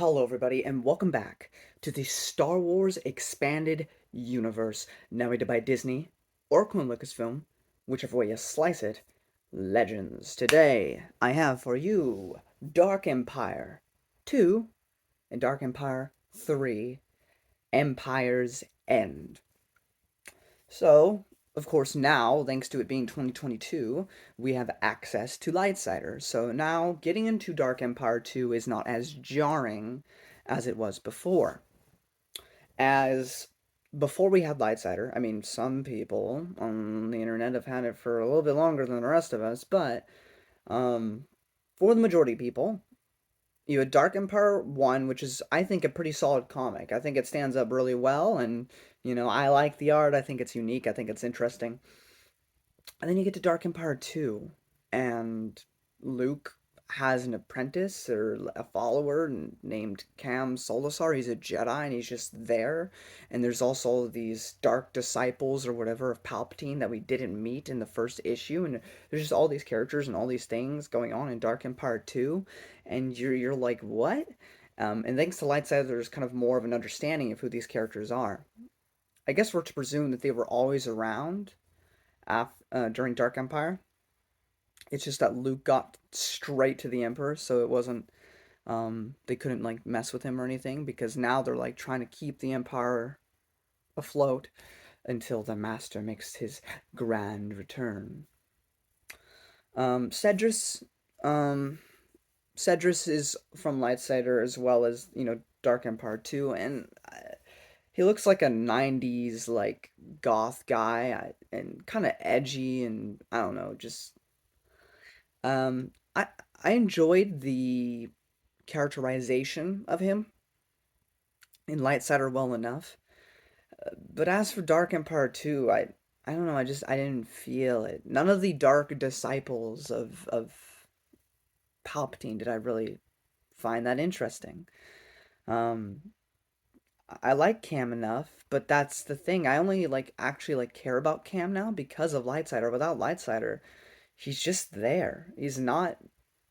Hello, everybody, and welcome back to the Star Wars Expanded Universe, narrated by Disney or Queen Lucasfilm, whichever way you slice it. Legends. Today, I have for you Dark Empire 2 and Dark Empire 3, Empire's End. So, of course, now, thanks to it being 2022, we have access to Lightsiders. So now, getting into Dark Empire 2 is not as jarring as it was before. As before we had Lightsider, I mean, some people on the internet have had it for a little bit longer than the rest of us, but um, for the majority of people, you had Dark Empire 1, which is, I think, a pretty solid comic. I think it stands up really well, and, I like the art. I think it's unique. I think it's interesting. And then you get to Dark Empire 2, and Luke has an apprentice or a follower named Cam Solusar. He's a Jedi, and he's just there. And there's also these dark disciples or whatever of Palpatine that we didn't meet in the first issue. And there's just all these characters and all these things going on in Dark Empire 2. And you're like, what? And thanks to Lightsaber, there's kind of more of an understanding of who these characters are. I guess we're to presume that they were always around during Dark Empire. It's just that Luke got straight to the Emperor, so it wasn't they couldn't like mess with him or anything because now they're like trying to keep the Empire afloat until the Master makes his grand return. Cedrus, um, Cedrus is from Lightsider as well as Dark Empire 2, and he looks like a '90s like goth guy and kind of edgy, and I don't know, just um, I I enjoyed the characterization of him in Lightsider well enough, but as for Dark Empire 2, I don't know, I didn't feel it. None of the dark disciples of Palpatine did I really find that interesting. Um, I like Cam enough, but that's the thing. I only actually care about Cam now because of Lightsider. Without Lightsider, he's just there. He's not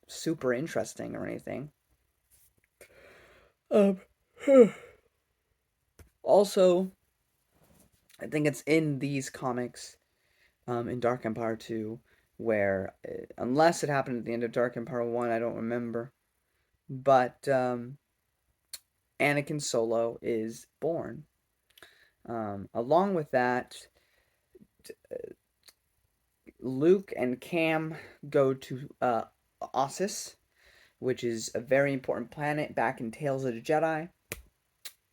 super interesting or anything. Um, Also, I think it's in these comics, in Dark Empire 2, where, unless it happened at the end of Dark Empire 1, I don't remember, but Anakin Solo is born. Along with that, Luke and Cam go to Ossus, which is a very important planet back in Tales of the Jedi,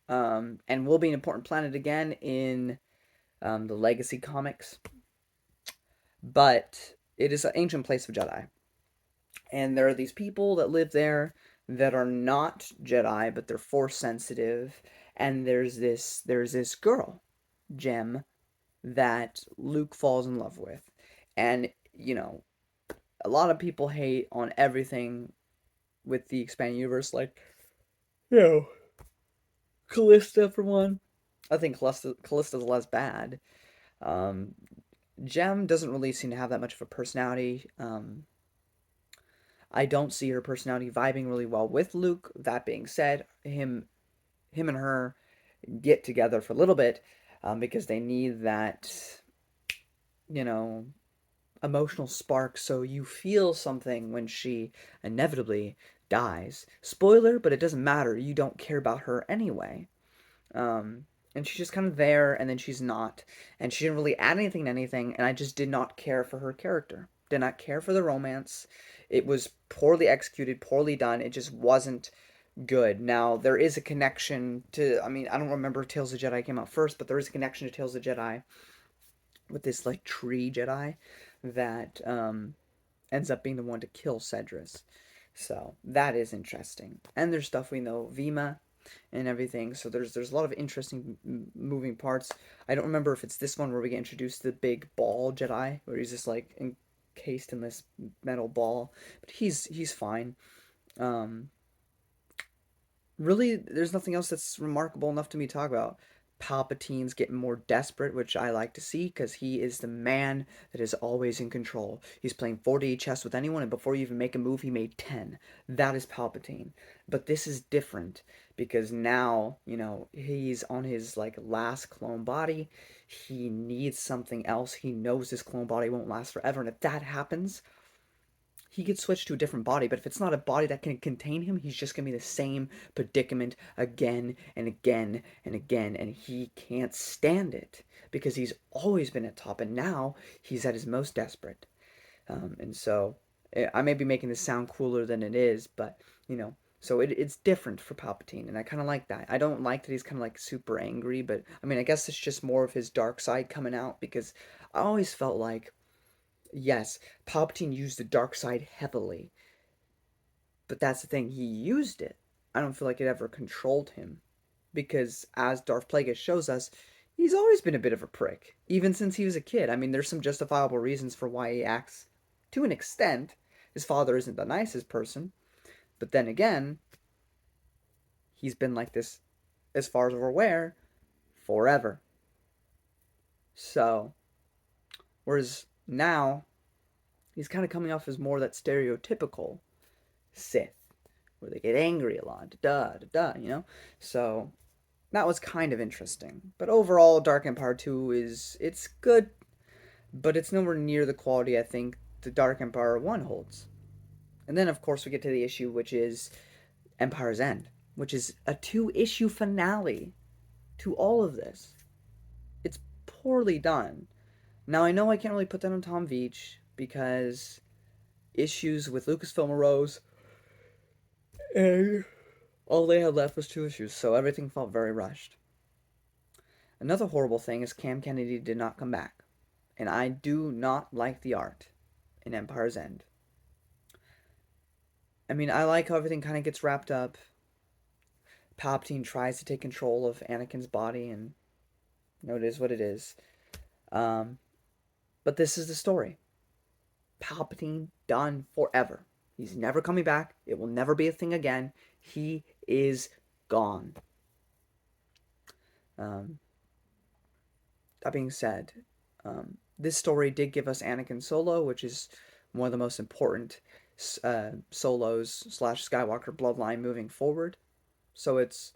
and will be an important planet again in the Legacy comics. But it is an ancient place of Jedi. And there are these people that live there that are not Jedi, but they're Force sensitive. And there's this girl, Jem, that Luke falls in love with. And, a lot of people hate on everything with the expanded universe, like, you know, Callista for one. I think Callista's less bad. Um, Jem doesn't really seem to have that much of a personality. I don't see her personality vibing really well with Luke. That being said, him and her get together for a little bit because they need that, you know, emotional spark. So you feel something when she inevitably dies. Spoiler, but it doesn't matter. You don't care about her anyway. And she's just kind of there, and then she's not. And she didn't really add anything to anything, and I just did not care for her character. Did not care for the romance. It was poorly executed, poorly done. It just wasn't good. Now, there is a connection to, I mean, I don't remember if Tales of Jedi came out first, but there is a connection to Tales of Jedi with this, like, tree Jedi that ends up being the one to kill Cedrus. So, that is interesting. And there's stuff we know, Vima and everything. So there's a lot of interesting moving parts. I don't remember if it's this one where we get introduced to the big ball Jedi, where he's just like encased in this metal ball, but he's fine. Um, Really, there's nothing else that's remarkable enough to me to talk about. Palpatine's getting more desperate, which I like to see because he is the man that is always in control. He's playing 4D chess with anyone, and before you even make a move, he made 10. That is Palpatine. But this is different because now, he's on his like last clone body. He needs something else. He knows his clone body won't last forever, and if that happens, he could switch to a different body, but if it's not a body that can contain him, he's just going to be the same predicament again and again and again, and he can't stand it because he's always been at top, and now he's at his most desperate. And so I may be making this sound cooler than it is, but so it's different for Palpatine, and I kind of like that. I don't like that he's kind of like super angry, but I mean, I guess it's just more of his dark side coming out because I always felt like yes, Palpatine used the dark side heavily, but that's the thing, he used it. I don't feel like it ever controlled him. Because as Darth Plagueis shows us, he's always been a bit of a prick, even since he was a kid. I mean, there's some justifiable reasons for why he acts to an extent. His father isn't the nicest person, but then again, he's been like this, as far as we're aware, forever. So, whereas now, he's kind of coming off as more that stereotypical Sith, where they get angry a lot, da da da, So that was kind of interesting. But overall, Dark Empire 2 it's good, but it's nowhere near the quality I think the Dark Empire 1 holds. And then of course we get to the issue which is Empire's End, which is a 2-issue finale to all of this. It's poorly done. Now I know I can't really put that on Tom Veitch because issues with Lucasfilm arose and all they had left was 2 issues, so everything felt very rushed. Another horrible thing is Cam Kennedy did not come back, and I do not like the art in Empire's End. I mean, I like how everything kind of gets wrapped up. Palpatine tries to take control of Anakin's body, and it is what it is. Um, but this is the story. Palpatine done forever. He's never coming back. It will never be a thing again. He is gone. Um, that being said, this story did give us Anakin Solo, which is one of the most important solos slash Skywalker bloodline moving forward. So it's,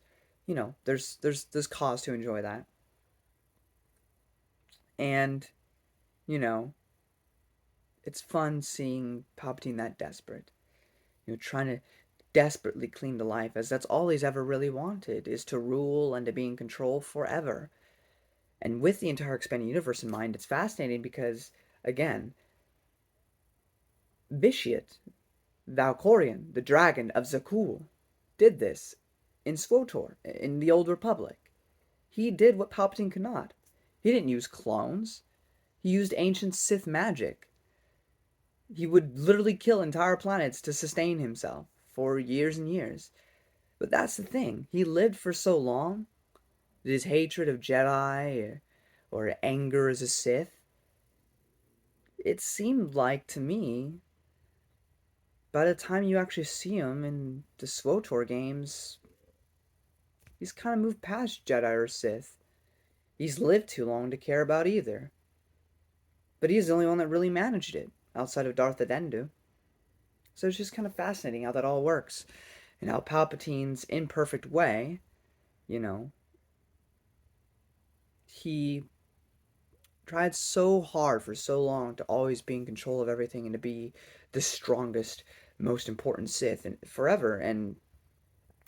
there's cause to enjoy that, and you know, it's fun seeing Palpatine that desperate, trying to desperately cling to life, as that's all he's ever really wanted is to rule and to be in control forever. And with the entire expanded universe in mind, it's fascinating because, again, Vitiate, Valkorion, the dragon of Zakul, did this in SWTOR, in the Old Republic. He did what Palpatine could not. He didn't use clones. He used ancient Sith magic. He would literally kill entire planets to sustain himself for years and years. But that's the thing. He lived for so long that his hatred of Jedi or anger as a Sith, it seemed like to me, by the time you actually see him in the SWTOR games, he's kind of moved past Jedi or Sith. He's lived too long to care about either. But he's the only one that really managed it, outside of Darth Adendu. So it's just kind of fascinating how that all works. And how Palpatine's imperfect way, you know, he tried so hard for so long to always be in control of everything and to be the strongest, most important Sith and forever. And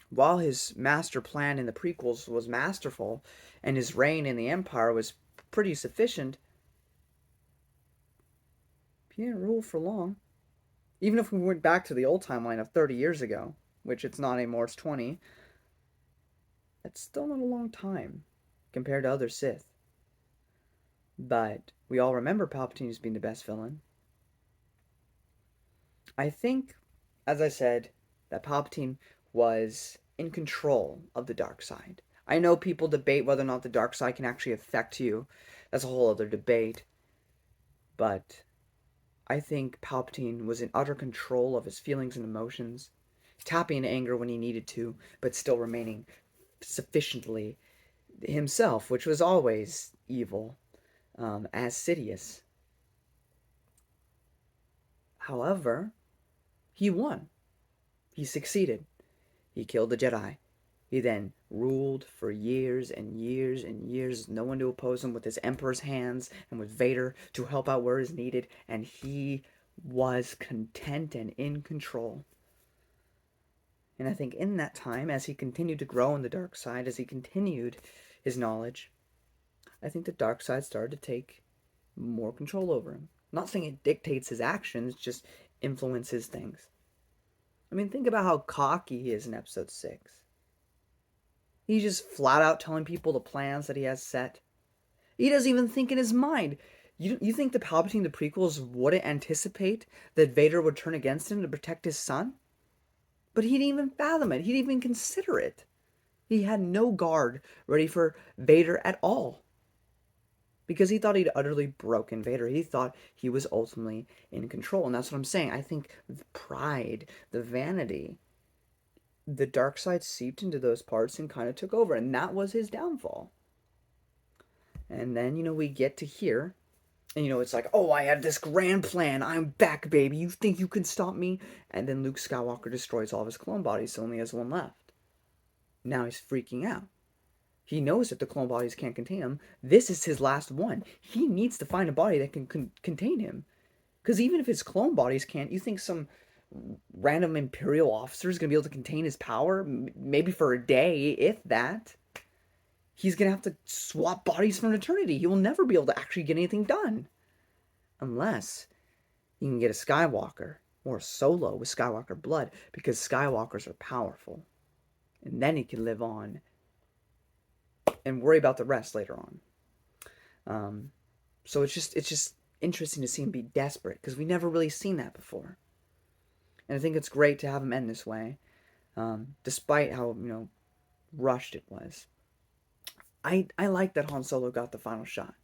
while his master plan in the prequels was masterful and his reign in the Empire was pretty sufficient, he didn't rule for long. Even if we went back to the old timeline of 30 years ago, which it's not anymore, it's 20, that's still not a long time compared to other Sith. But we all remember Palpatine as being the best villain. I think, as I said, that Palpatine was in control of the dark side. I know people debate whether or not the dark side can actually affect you. That's a whole other debate. But I think Palpatine was in utter control of his feelings and emotions, tapping into anger when he needed to, but still remaining sufficiently himself, which was always evil, as Sidious. However, he won. He succeeded. He killed the Jedi. He then ruled for years and years and years, no one to oppose him, with his Emperor's hands and with Vader to help out where is needed, and he was content and in control. And I think in that time, as he continued to grow in the dark side, as he continued his knowledge, I think the dark side started to take more control over him. I'm not saying it dictates his actions, just influences things. I mean, think about how cocky he is in episode 6. He's just flat out telling people the plans that he has set. He doesn't even think in his mind. You think the Palpatine, the prequels, wouldn't anticipate that Vader would turn against him to protect his son? But he didn't even fathom it. He didn't even consider it. He had no guard ready for Vader at all. Because he thought he'd utterly broken Vader. He thought he was ultimately in control. And that's what I'm saying. I think the pride, the vanity, the dark side seeped into those parts and kind of took over. And that was his downfall. And then, we get to here. And, it's like, oh, I had this grand plan. I'm back, baby. You think you can stop me? And then Luke Skywalker destroys all of his clone bodies, so only has one left. Now he's freaking out. He knows that the clone bodies can't contain him. This is his last one. He needs to find a body that can contain him. Because even if his clone bodies can't, you think some random Imperial officer is going to be able to contain his power? Maybe for a day, if that. He's going to have to swap bodies for an eternity. He will never be able to actually get anything done. Unless he can get a Skywalker or a Solo with Skywalker blood, because Skywalkers are powerful. And then he can live on and worry about the rest later on. So it's just interesting to see him be desperate, because we never really seen that before. And I think it's great to have him end this way, despite how rushed it was. I like that Han Solo got the final shot.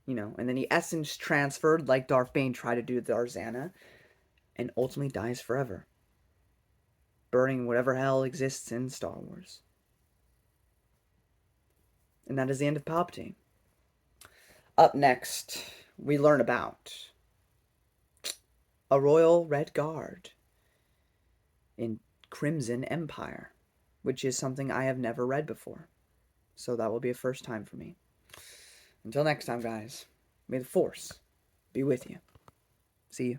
And then he essence transferred like Darth Bane tried to do with Arzana, and ultimately dies forever, burning whatever hell exists in Star Wars. And that is the end of Palpatine. Up next, we learn about a Royal Red Guard in Crimson Empire, which is something I have never read before. So that will be a first time for me. Until next time, guys, may the Force be with you. See you.